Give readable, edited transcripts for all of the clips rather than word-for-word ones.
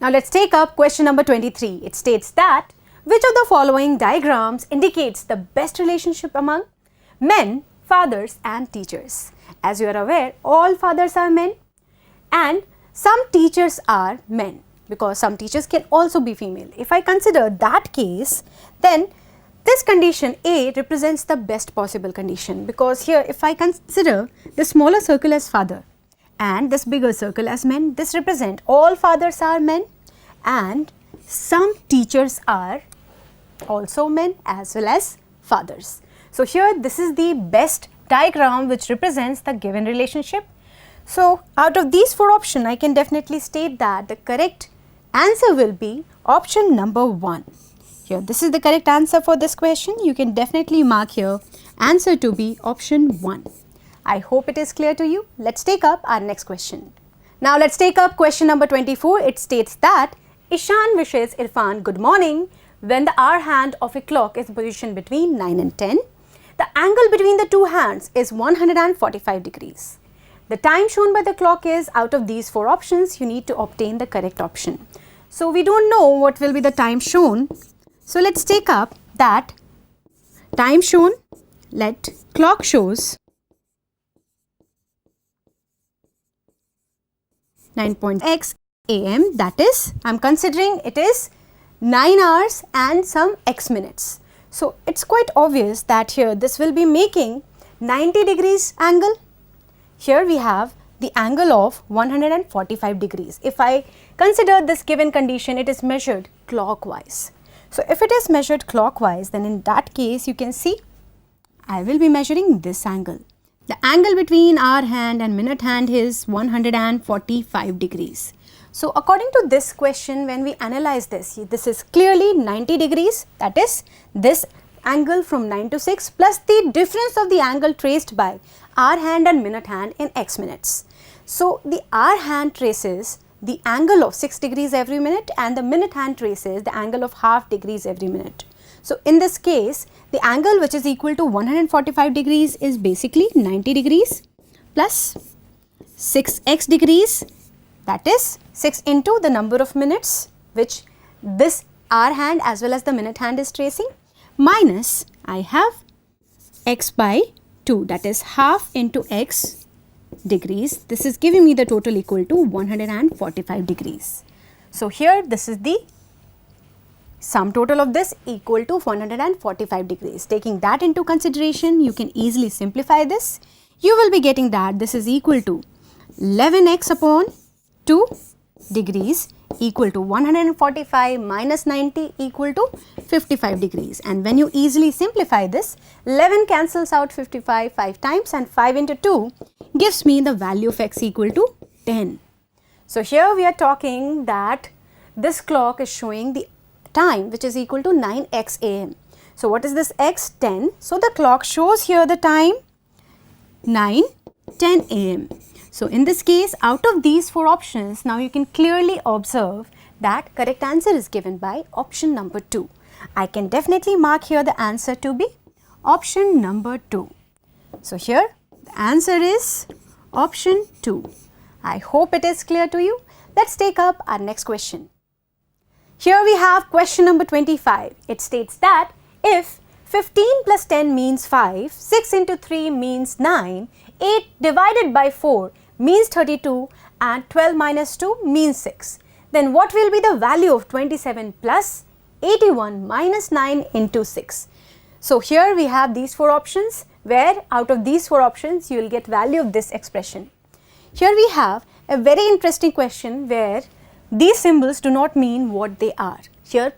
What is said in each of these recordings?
Now let's take up question number 23. It states that which of the following diagrams indicates the best relationship among men, fathers and teachers? As you are aware, all fathers are men and some teachers are men, because some teachers can also be female. If I consider that case, then this condition A represents the best possible condition, because here if I consider the smaller circle as father and this bigger circle as men, this represent all fathers are men and some teachers are also men as well as fathers. So here this is the best diagram which represents the given relationship. So out of these four options, I can definitely state that the correct answer will be option number 1. Here this is the correct answer for this question. You can definitely mark here answer to be option 1. I hope it is clear to you. Let's take up our next question. Now let's take up question number 24. It states that Ishan wishes Irfan good morning when the hour hand of a clock is positioned between 9 and 10. The angle between the two hands is 145 degrees. The time shown by the clock is, out of these four options, you need to obtain the correct option. So we don't know what will be the time shown. So let's take up that time shown. Let clock shows 9.x am, that is, I am considering it is 9 hours and some x minutes. So it's quite obvious that here this will be making 90 degrees angle. Here we have the angle of 145 degrees. If I consider this given condition, it is measured clockwise. So if it is measured clockwise, then in that case you can see I will be measuring this angle. The angle between hour hand and minute hand is 145 degrees. So according to this question, when we analyze this is clearly 90 degrees, that is this angle from 9 to 6 plus the difference of the angle traced by hour hand and minute hand in x minutes. So the hour hand traces the angle of 6 degrees every minute and the minute hand traces the angle of half degrees every minute. So in this case, the angle which is equal to 145 degrees is basically 90 degrees plus 6x degrees, that is 6 into the number of minutes which this hour hand as well as the minute hand is tracing, minus I have x by 2, that is half into x degrees. This is giving me the total equal to 145 degrees. So here this is the sum total of this equal to 145 degrees. Taking that into consideration, you can easily simplify this. You will be getting that this is equal to 11x upon 2 degrees equal to 145 minus 90 equal to 55 degrees. And when you easily simplify this, 11 cancels out 55 5 times and 5 into 2 gives me the value of x equal to 10. So here we are talking that this clock is showing the time which is equal to 9x am. So what is this x? 10. So the clock shows here the time 9:10 am. So in this case, out of these four options, now you can clearly observe that correct answer is given by option number 2. I can definitely mark here the answer to be option number 2. So here the answer is option 2. I hope it is clear to you. Let's take up our next question. Here we have question number 25. It states that if 15 plus 10 means 5, 6 into 3 means 9, 8 divided by 4 means 32 and 12 minus 2 means 6, then what will be the value of 27 plus 81 minus 9 into 6? So here we have these four options, where out of these four options you will get value of this expression. Here we have a very interesting question where these symbols do not mean what they are. Here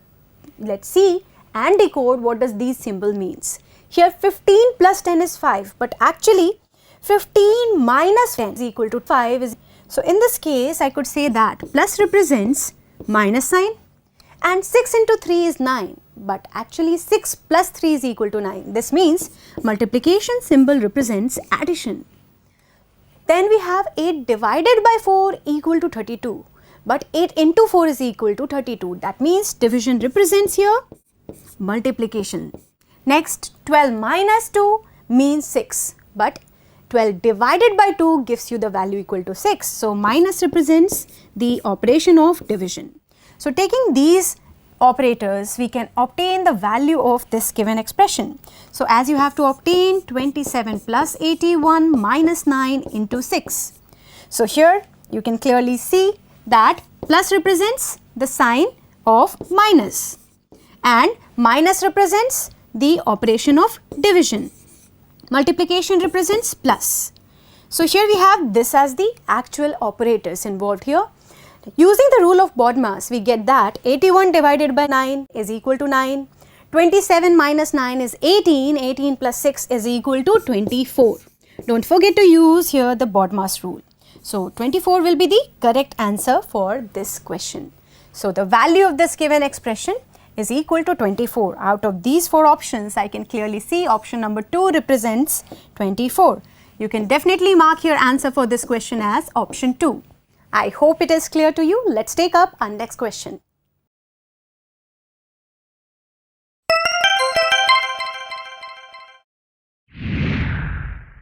let's see and decode what does these symbol means. Here 15 plus 10 is 5, but actually 15 minus 10 is equal to 5 is. So in this case I could say that plus represents minus sign and 6 into 3 is 9, but actually 6 plus 3 is equal to 9. This means multiplication symbol represents addition. Then we have 8 divided by 4 equal to 32. But 8 into 4 is equal to 32. That means division represents here multiplication. Next, 12 minus 2 means 6. But 12 divided by 2 gives you the value equal to 6. So minus represents the operation of division. So taking these operators, we can obtain the value of this given expression. So as you have to obtain 27 plus 81 minus 9 into 6. So here you can clearly see that plus represents the sign of minus and minus represents the operation of division. Multiplication represents plus. So here we have this as the actual operators involved here. Using the rule of BODMAS, we get that 81 divided by 9 is equal to 9, 27 minus 9 is 18, 18 plus 6 is equal to 24. Don't forget to use here the BODMAS rule. So 24 will be the correct answer for this question. So the value of this given expression is equal to 24. Out of these 4 options, I can clearly see option number 2 represents 24. You can definitely mark your answer for this question as option 2. I hope it is clear to you. Let's take up our next question.